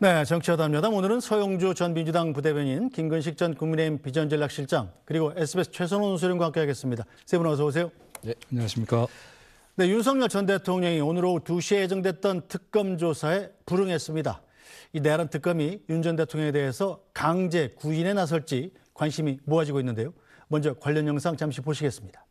네, 정치화담여담 오늘은 서영주 전 민주당 부대변인, 김근식 전 국민의힘 비전전략실장, 그리고 SBS 최선호 논설위원과 함께하겠습니다. 세 분 어서 오세요. 네, 안녕하십니까. 네, 윤석열 전 대통령이 오늘 오후 2시에 예정됐던 특검 조사에 불응했습니다. 이 내란 특검이 윤 전 대통령에 대해서 강제 구인에 나설지 관심이 모아지고 있는데요. 먼저 관련 영상 잠시 보시겠습니다.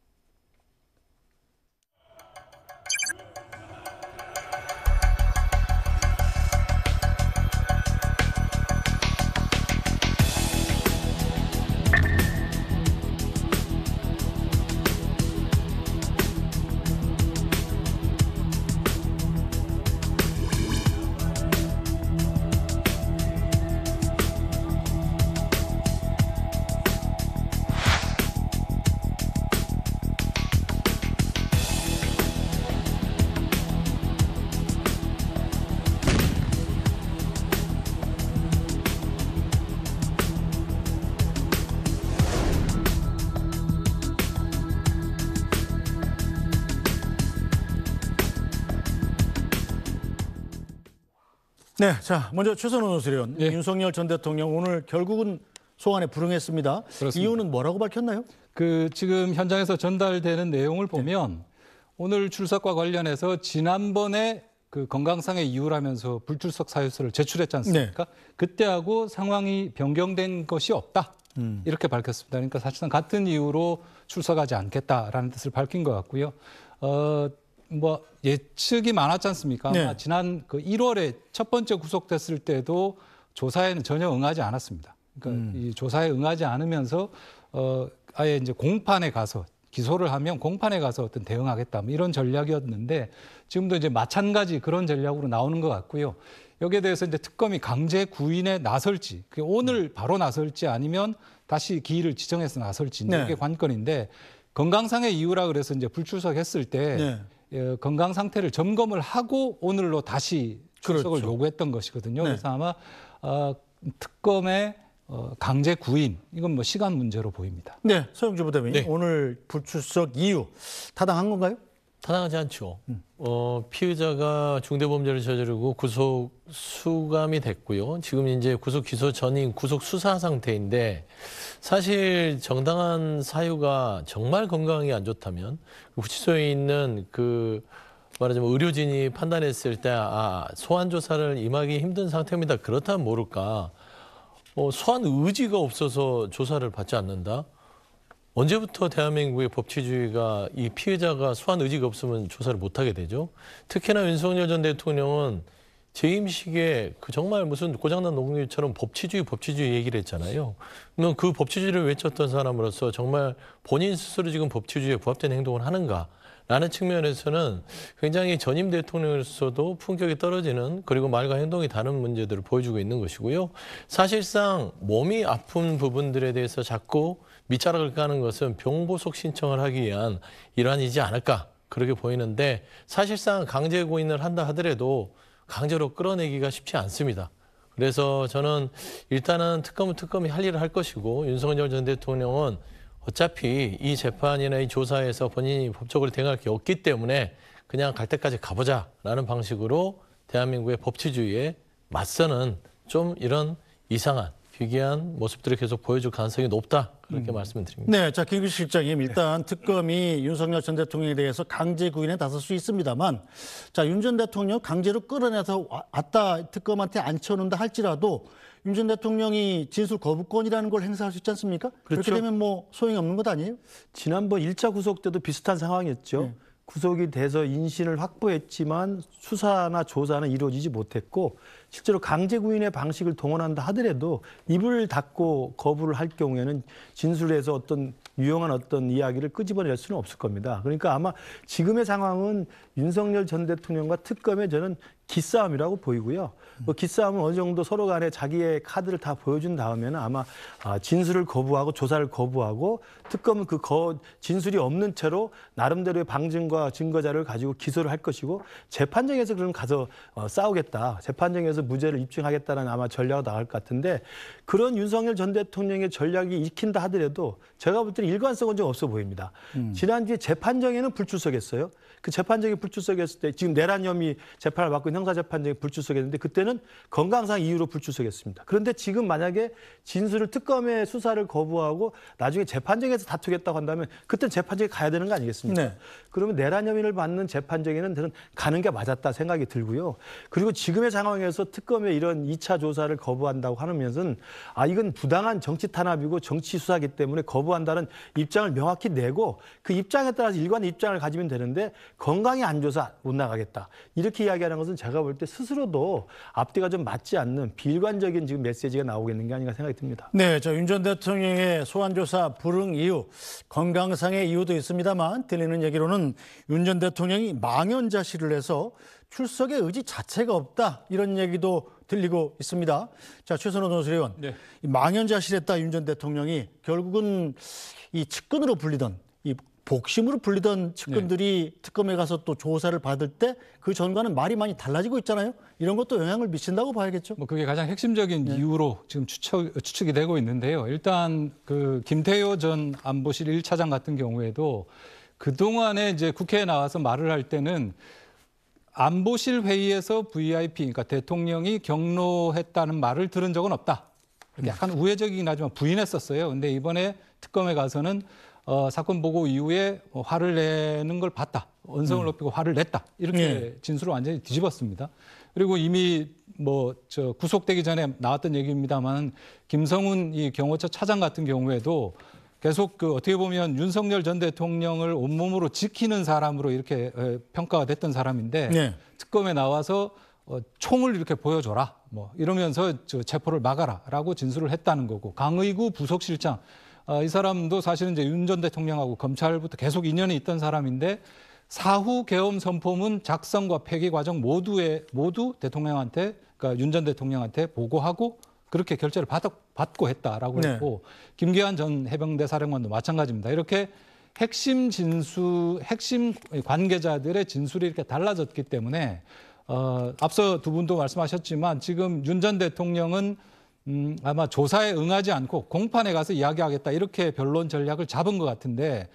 네, 자 먼저 최선호 논설위원, 예. 윤석열 전 대통령 오늘 결국은 소환에 불응했습니다. 그렇습니다. 이유는 뭐라고 밝혔나요? 지금 현장에서 전달되는 내용을 보면 오늘 출석과 관련해서 지난번에 건강상의 이유라면서 불출석 사유서를 제출했지 않습니까? 그때하고 상황이 변경된 것이 없다. 이렇게 밝혔습니다. 그러니까 사실상 같은 이유로 출석하지 않겠다라는 뜻을 밝힌 것 같고요. 예측이 많았지 않습니까? 아마 지난 1월에 첫 번째 구속됐을 때도 조사에는 전혀 응하지 않았습니다. 그러니까 이 조사에 응하지 않으면서 아예 이제 공판에 가서 기소를 하면 공판에 가서 어떤 대응하겠다 이런 전략이었는데 지금도 이제 마찬가지 그런 전략으로 나오는 것 같고요. 여기에 대해서 이제 특검이 강제 구인에 나설지, 오늘 바로 나설지 아니면 다시 기일을 지정해서 나설지 이게 관건인데 건강상의 이유라 그래서 이제 불출석했을 때 건강 상태를 점검을 하고 오늘로 다시 출석을 요구했던 것이거든요. 그래서 아마 특검의 강제 구인 이건 시간 문제로 보입니다. 네, 서영주 부대변인, 오늘 불출석 이유 타당한 건가요? 타당하지 않죠. 피의자가 중대범죄를 저지르고 구속 수감이 됐고요. 지금 이제 구속 기소 전인 구속 수사 상태인데 사실 정당한 사유가 정말 건강이 안 좋다면 구치소에 있는 말하자면 의료진이 판단했을 때 소환 조사를 임하기 힘든 상태입니다. 그렇다면 모를까. 소환 의지가 없어서 조사를 받지 않는다? 언제부터 대한민국의 법치주의가 이 피해자가 소환 의지가 없으면 조사를 못하게 되죠? 특히나 윤석열 전 대통령은 재임식에 정말 무슨 고장난 농기처럼 법치주의 얘기를 했잖아요. 물론 그 법치주의를 외쳤던 사람으로서 정말 본인 스스로 지금 법치주의에 부합된 행동을 하는가? 라는 측면에서는 굉장히 전임 대통령으로서도 품격이 떨어지는 그리고 말과 행동이 다른 문제들을 보여주고 있는 것이고요. 사실상 몸이 아픈 부분들에 대해서 자꾸 밑자락을 까는 것은 병보석 신청을 하기 위한 일환이지 않을까 그렇게 보이는데 사실상 강제 구인을 한다 하더라도 강제로 끌어내기가 쉽지 않습니다. 그래서 저는 일단은 특검이 할 일을 할 것이고 윤석열 전 대통령은 어차피 이 재판이나 이 조사에서 본인이 법적으로 대응할 게 없기 때문에 그냥 갈 때까지 가보자라는 방식으로 대한민국의 법치주의에 맞서는 좀 이런 이상한 기괴한 모습들을 계속 보여줄 가능성이 높다. 그렇게 말씀을 드립니다. 네, 자 김근식 실장님, 일단 특검이 윤석열 전 대통령에 대해서 강제 구인에 나설 수 있습니다만, 자 윤 전 대통령 강제로 끌어내서 왔다 특검한테 앉혀놓는다 할지라도 윤 전 대통령이 진술 거부권이라는 걸 행사할 수 있지 않습니까? 그렇게 되면 소용이 없는 것 아니에요? 지난번 1차 구속 때도 비슷한 상황이었죠. 구속이 돼서 인신을 확보했지만 수사나 조사는 이루어지지 못했고 실제로 강제 구인의 방식을 동원한다 하더라도 입을 닫고 거부를 할 경우에는 진술에서 어떤 유용한 어떤 이야기를 끄집어낼 수는 없을 겁니다. 그러니까 아마 지금의 상황은 윤석열 전 대통령과 특검의 저는 기싸움이라고 보이고요. 기싸움은 어느 정도 서로 간에 자기의 카드를 다 보여준 다음에는 아마 진술을 거부하고 조사를 거부하고 특검은 진술이 없는 채로 나름대로의 방증과 증거 자료를 가지고 기소를 할 것이고 재판정에서 그럼 가서 싸우겠다. 재판정에서 무죄를 입증하겠다는 아마 전략이 나갈 것 같은데 그런 윤석열 전 대통령의 전략이 익힌다 하더라도 제가 볼 때는 일관성은 좀 없어 보입니다. 지난주에 재판정에는 불출석했어요. 그 재판정에 불출석했을 때 지금 내란 혐의 재판을 받고 있는 형사재판장이 불출석했는데 그때는 건강상 이유로 불출석했습니다. 그런데 지금 만약에 진술을 특검의 수사를 거부하고 나중에 재판정에서 다투겠다고 한다면 그때는 재판정에 가야 되는 거 아니겠습니까? 네. 그러면 내란 혐의를 받는 재판정에는 저는 가는 게 맞았다 생각이 들고요. 그리고 지금의 상황에서 특검의 이런 2차 조사를 거부한다고 하는 면은 이건 부당한 정치 탄압이고 정치 수사이기 때문에 거부한다는 입장을 명확히 내고 그 입장에 따라서 일관 입장을 가지면 되는데 건강이 안 좋아서 못 나가겠다. 이렇게 이야기하는 것은 제가 볼 때 스스로도 앞뒤가 좀 맞지 않는 비일관적인 지금 메시지가 나오고 있는 게 아닌가 생각이 듭니다. 네, 윤 전 대통령의 소환조사 불응 이유, 건강상의 이유도 있습니다만 들리는 얘기로는 윤 전 대통령이 망연자실을 해서 출석의 의지 자체가 없다 이런 얘기도 들리고 있습니다. 자, 최선호 논술위원, 네. 망연자실했다 윤 전 대통령이 결국은 이 측근으로 불리던 이 복심으로 불리던 측근들이 특검에 가서 또 조사를 받을 때 그 전과는 말이 많이 달라지고 있잖아요. 이런 것도 영향을 미친다고 봐야겠죠. 뭐 그게 가장 핵심적인 이유로 지금 추측이 되고 있는데요. 일단 그 김태효 전 안보실 1차장 같은 경우에도 그동안에 이제 국회에 나와서 말을 할 때는 안보실 회의에서 VIP, 그러니까 대통령이 경로했다는 말을 들은 적은 없다. 이렇게 약간 우회적이긴 하지만 부인했었어요. 근데 이번에 특검에 가서는 사건 보고 이후에 화를 내는 걸 봤다. 언성을 높이고 화를 냈다. 이렇게 진술을 완전히 뒤집었습니다. 그리고 이미 구속되기 전에 나왔던 얘기입니다만 김성훈 이 경호처 차장 같은 경우에도 계속 어떻게 보면 윤석열 전 대통령을 온몸으로 지키는 사람으로 이렇게 평가가 됐던 사람인데 특검에 나와서 총을 이렇게 보여줘라. 이러면서 체포를 막아라라고 진술을 했다는 거고 강의구 부속실장 이 사람도 사실은 이제 윤 전 대통령하고 검찰부터 계속 인연이 있던 사람인데 사후 계엄 선포문 작성과 폐기 과정 모두 대통령한테 그러니까 윤 전 대통령한테 보고하고 그렇게 결재를 받고 했다라고 했고 김기한 전 해병대 사령관도 마찬가지입니다. 이렇게 핵심 관계자들의 진술이 이렇게 달라졌기 때문에 앞서 두 분도 말씀하셨지만 지금 윤 전 대통령은 아마 조사에 응하지 않고 공판에 가서 이야기하겠다 이렇게 변론 전략을 잡은 것 같은데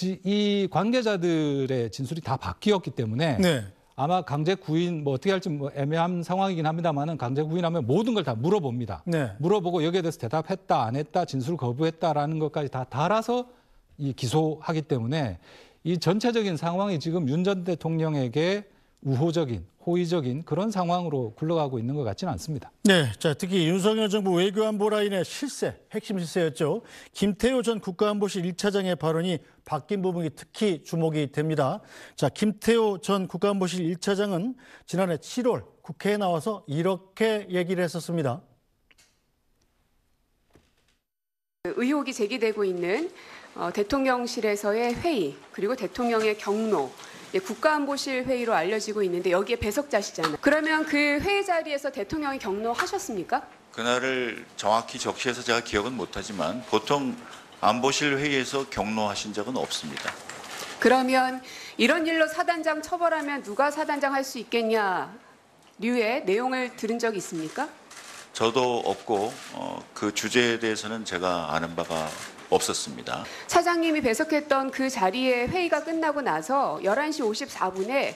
이 관계자들의 진술이 다 바뀌었기 때문에 아마 강제 구인 어떻게 할지 애매한 상황이긴 합니다만은 강제 구인하면 모든 걸 다 물어봅니다. 물어보고 여기에 대해서 대답했다 안 했다 진술 거부했다라는 것까지 다 달아서 기소하기 때문에 이 전체적인 상황이 지금 윤 전 대통령에게 우호적인 호의적인 그런 상황으로 굴러가고 있는 것 같지는 않습니다. 네, 자 특히 윤석열 정부 외교안보 라인의 실세, 핵심 실세였죠. 김태효 전 국가안보실 1차장의 발언이 바뀐 부분이 특히 주목이 됩니다. 자, 김태효 전 국가안보실 1차장은 지난해 7월 국회에 나와서 이렇게 얘기를 했었습니다. 의혹이 제기되고 있는 대통령실에서의 회의 그리고 대통령의 경로 국가안보실 회의로 알려지고 있는데 여기에 배석자시잖아요. 그러면 그 회의 자리에서 대통령이 경로하셨습니까? 그날을 정확히 적시해서 제가 기억은 못하지만 보통 안보실 회의에서 경로하신 적은 없습니다. 그러면 이런 일로 사단장 처벌하면 누가 사단장 할 수 있겠냐 류의 내용을 들은 적이 있습니까? 저도 없고 그 주제에 대해서는 제가 아는 바가 없었습니다. 차장님이 배석했던 그 자리에 회의가 끝나고 나서 11시 54분에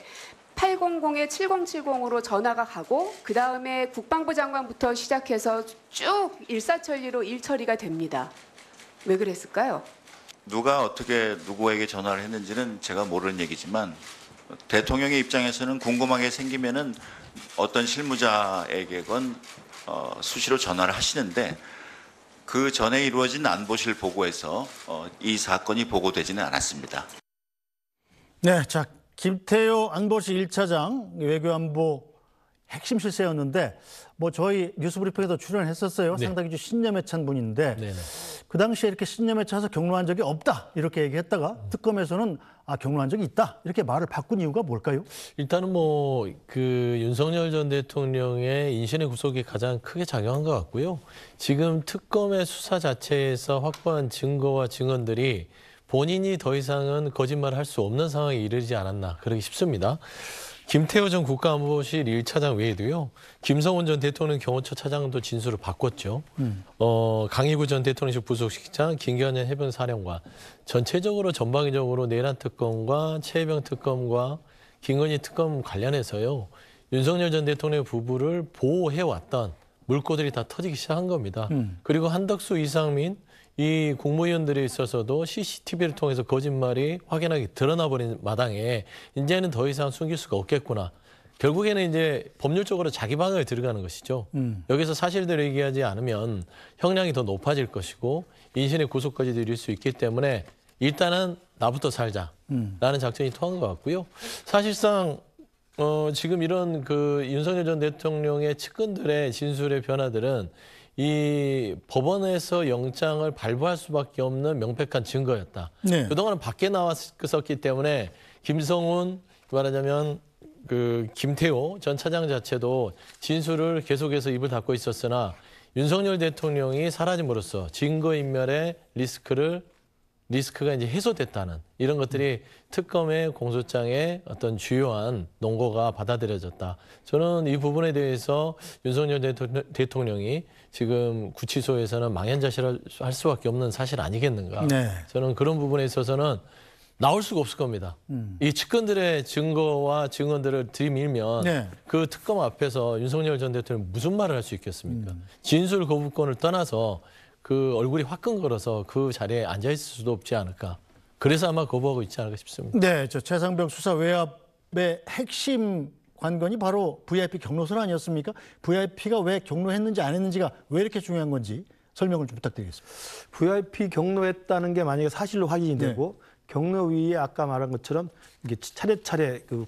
800-7070으로 전화가 가고 그다음에 국방부 장관부터 시작해서 쭉 일사천리로 일처리가 됩니다. 왜 그랬을까요? 누가 어떻게 누구에게 전화를 했는지는 제가 모르는 얘기지만 대통령의 입장에서는 궁금한 게 생기면은 어떤 실무자에게건 수시로 전화를 하시는데 그 전에 이루어진 안보실 보고에서 이 사건이 보고되지는 않았습니다. 네, 자 김태효 안보실 1차장 외교안보 핵심 실세였는데 저희 뉴스브리핑에도 출연했었어요. 상당히 좀 신념에 찬 분인데 그 당시에 이렇게 신념에 차서 경로한 적이 없다 이렇게 얘기했다가 특검에서는 경로한 적이 있다 이렇게 말을 바꾼 이유가 뭘까요? 일단은 그 윤석열 전 대통령의 인신의 구속이 가장 크게 작용한 것 같고요. 지금 특검의 수사 자체에서 확보한 증거와 증언들이 본인이 더 이상은 거짓말을 할 수 없는 상황에 이르지 않았나 그러기 싶습니다. 김태효 전 국가안보실 1차장 외에도요. 김성훈 전 대통령 경호처 차장도 진술을 바꿨죠. 강희구 전 대통령실 부속실장, 김기현 전 해병사령관. 전체적으로 전방위적으로 내란 특검과 최혜병 특검과 김건희 특검 관련해서요. 윤석열 전 대통령의 부부를 보호해왔던 물꼬들이 다 터지기 시작한 겁니다. 그리고 한덕수, 이상민 이 국무위원들에 있어서도 CCTV를 통해서 거짓말이 확연하게 드러나버린 마당에 이제는 더 이상 숨길 수가 없겠구나. 결국에는 이제 법률적으로 자기 방어에 들어가는 것이죠. 여기서 사실대로 얘기하지 않으면 형량이 더 높아질 것이고 인신의 구속까지도 이룰 수 있기 때문에 일단은 나부터 살자라는 작전이 통한 것 같고요. 사실상 지금 이런 그 윤석열 전 대통령의 측근들의 진술의 변화들은 이 법원에서 영장을 발부할 수밖에 없는 명백한 증거였다. 네. 그동안은 밖에 나왔었기 때문에 김성훈 말하자면 그 김태호 전 차장 자체도 진술을 계속해서 입을 닫고 있었으나 윤석열 대통령이 사라짐으로써 증거인멸의 리스크가 이제 해소됐다는 이런 것들이 특검의 공소장의 어떤 주요한 논거가 받아들여졌다. 저는 이 부분에 대해서 윤석열 대통령이 지금 구치소에서는 망연자실할 수밖에 없는 사실 아니겠는가. 네. 저는 그런 부분에 있어서는 나올 수가 없을 겁니다. 이 측근들의 증거와 증언들을 들이밀면 네. 그 특검 앞에서 윤석열 전 대통령이 무슨 말을 할 수 있겠습니까? 진술 거부권을 떠나서 그 얼굴이 화끈거려서 그 자리에 앉아있을 수도 없지 않을까. 그래서 아마 거부하고 있지 않을까 싶습니다. 네, 저 최상병 수사 외압의 핵심 관건이 바로 VIP 경로설 아니었습니까? VIP가 왜 경로했는지 안 했는지가 왜 이렇게 중요한 건지 설명을 좀 부탁드리겠습니다. VIP 경로했다는 게 만약에 사실로 확인이 되고 경로 위에 아까 말한 것처럼 이게 차례차례 그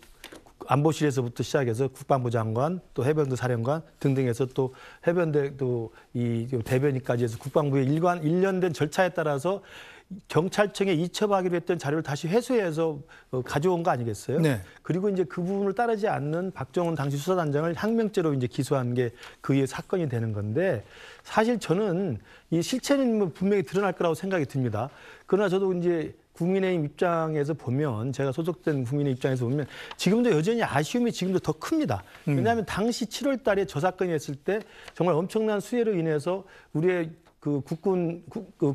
안보실에서부터 시작해서 국방부 장관, 또 해병대 사령관 등등해서 또 해병대 또 이 대변인까지 해서 국방부의 일련된 절차에 따라서 경찰청에 이첩하기로 했던 자료를 다시 회수해서 가져온 거 아니겠어요? 네. 그리고 이제 그 부분을 따르지 않는 박정훈 당시 수사단장을 항명죄로 이제 기소한 게 그의 사건이 되는 건데 사실 저는 이 실체는 뭐 분명히 드러날 거라고 생각이 듭니다. 그러나 저도 이제 국민의힘 입장에서 보면 제가 소속된 국민의 입장에서 보면 지금도 여전히 아쉬움이 지금도 더 큽니다. 왜냐하면 당시 7월 달에 저 사건이 했을 때 정말 엄청난 수해로 인해서 우리의 그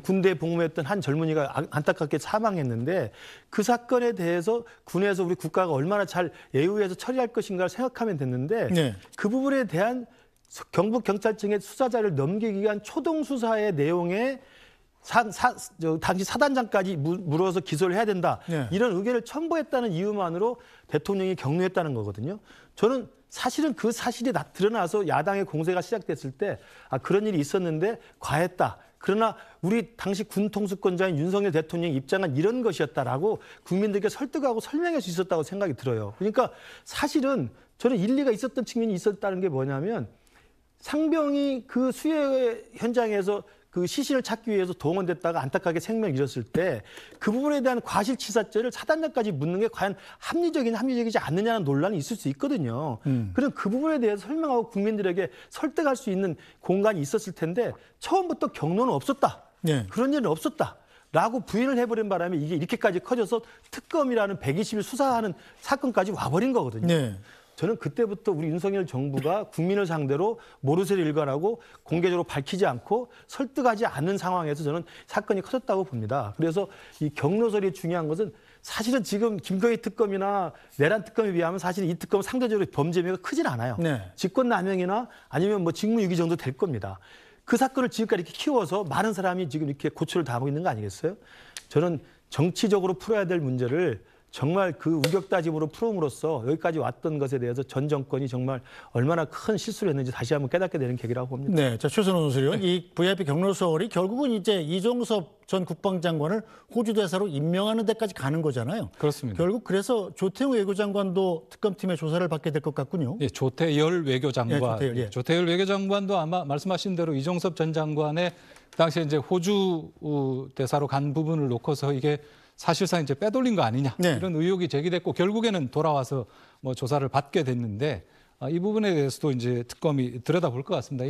군대 복무했던 한 젊은이가 안타깝게 사망했는데 그 사건에 대해서 군에서 우리 국가가 얼마나 잘 예우해서 처리할 것인가를 생각하면 됐는데 네. 그 부분에 대한 경북경찰청의 수사자를 넘기기 위한 초동 수사의 내용에 당시 사단장까지 물어서 기소를 해야 된다. 네. 이런 의견을 첨부했다는 이유만으로 대통령이 경로했다는 거거든요. 저는 사실은 그 사실이 드러나서 야당의 공세가 시작됐을 때 그런 일이 있었는데 과했다. 그러나 우리 당시 군통수권자인 윤석열 대통령의 입장은 이런 것이었다라고 국민들께 설득하고 설명할 수 있었다고 생각이 들어요. 그러니까 사실은 저는 일리가 있었던 측면이 있었다는 게 뭐냐면 상병이 그 수해 현장에서 그 시신을 찾기 위해서 동원됐다가 안타깝게 생명을 잃었을 때 그 부분에 대한 과실치사죄를 사단장까지 묻는 게 과연 합리적이지 않느냐는 논란이 있을 수 있거든요. 그럼 그 부분에 대해서 설명하고 국민들에게 설득할 수 있는 공간이 있었을 텐데 처음부터 경로는 없었다. 네. 그런 일은 없었다. 라고 부인을 해버린 바람에 이게 이렇게까지 커져서 특검이라는 120일 수사하는 사건까지 와버린 거거든요. 네. 저는 그때부터 우리 윤석열 정부가 국민을 상대로 모르쇠를 일관하고 공개적으로 밝히지 않고 설득하지 않는 상황에서 저는 사건이 커졌다고 봅니다. 그래서 이 경로설이 중요한 것은 사실은 지금 김건희 특검이나 내란 특검에 비하면 사실 이 특검은 상대적으로 범죄 혐의가 크진 않아요. 네. 직권남용이나 아니면 뭐 직무유기 정도 될 겁니다. 그 사건을 지금까지 이렇게 키워서 많은 사람이 지금 이렇게 고초를 당하고 있는 거 아니겠어요? 저는 정치적으로 풀어야 될 문제를 정말 그 우격다짐으로 풀음으로써 여기까지 왔던 것에 대해서 전 정권이 정말 얼마나 큰 실수를 했는지 다시 한번 깨닫게 되는 계기라고 봅니다. 네, 자 최선호 논설위원, 이 VIP 경로설이 결국은 이제 이종섭 전 국방장관을 호주 대사로 임명하는 데까지 가는 거잖아요. 그렇습니다. 결국 그래서 조태용 외교장관도 특검팀의 조사를 받게 될 것 같군요. 예, 조태열 외교장관, 조태열, 예. 외교장관도 아마 말씀하신 대로 이종섭 전 장관의 당시에 이제 호주 대사로 간 부분을 놓고서 이게 사실상 이제 빼돌린 거 아니냐 네. 이런 의혹이 제기됐고 결국에는 돌아와서 뭐 조사를 받게 됐는데 이 부분에 대해서도 이제 특검이 들여다볼 것 같습니다.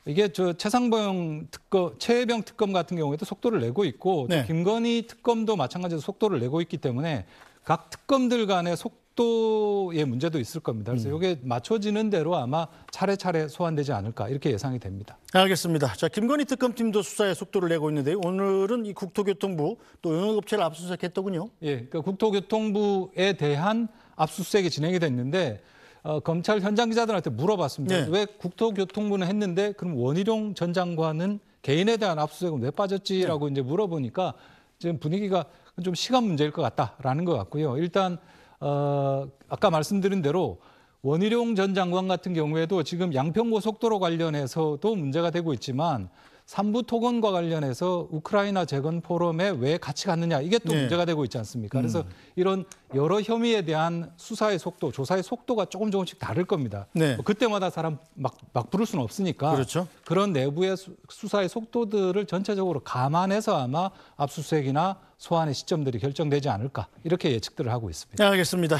이게 저 최상병 특검, 최혜병 특검 같은 경우에도 속도를 내고 있고 네. 또 김건희 특검도 마찬가지로 속도를 내고 있기 때문에 각 특검들 간의 속도의 문제도 있을 겁니다. 그래서 이게 맞춰지는 대로 아마 차례차례 소환되지 않을까 이렇게 예상이 됩니다. 알겠습니다. 자, 김건희 특검팀도 수사에 속도를 내고 있는데요. 오늘은 이 국토교통부 또 용역업체를 압수수색했더군요. 예, 그러니까 국토교통부에 대한 압수수색이 진행이 됐는데 검찰 현장 기자들한테 물어봤습니다. 네. 왜 국토교통부는 했는데 그럼 원희룡 전 장관은 개인에 대한 압수수색은 왜 빠졌지라고 이제 물어보니까 지금 분위기가 좀 시간 문제일 것 같다라는 것 같고요. 일단 아까 말씀드린 대로 원희룡 전 장관 같은 경우에도 지금 양평고속도로 관련해서도 문제가 되고 있지만 삼부토건과 관련해서 우크라이나 재건 포럼에 왜 같이 갔느냐 이게 또 네. 문제가 되고 있지 않습니까? 그래서 이런 여러 혐의에 대한 수사의 속도, 조사의 속도가 조금씩 다를 겁니다. 네. 뭐 그때마다 사람 막 부를 수는 없으니까 그렇죠. 그런 내부의 수사의 속도들을 전체적으로 감안해서 아마 압수수색이나 소환의 시점들이 결정되지 않을까 이렇게 예측들을 하고 있습니다. 네, 알겠습니다.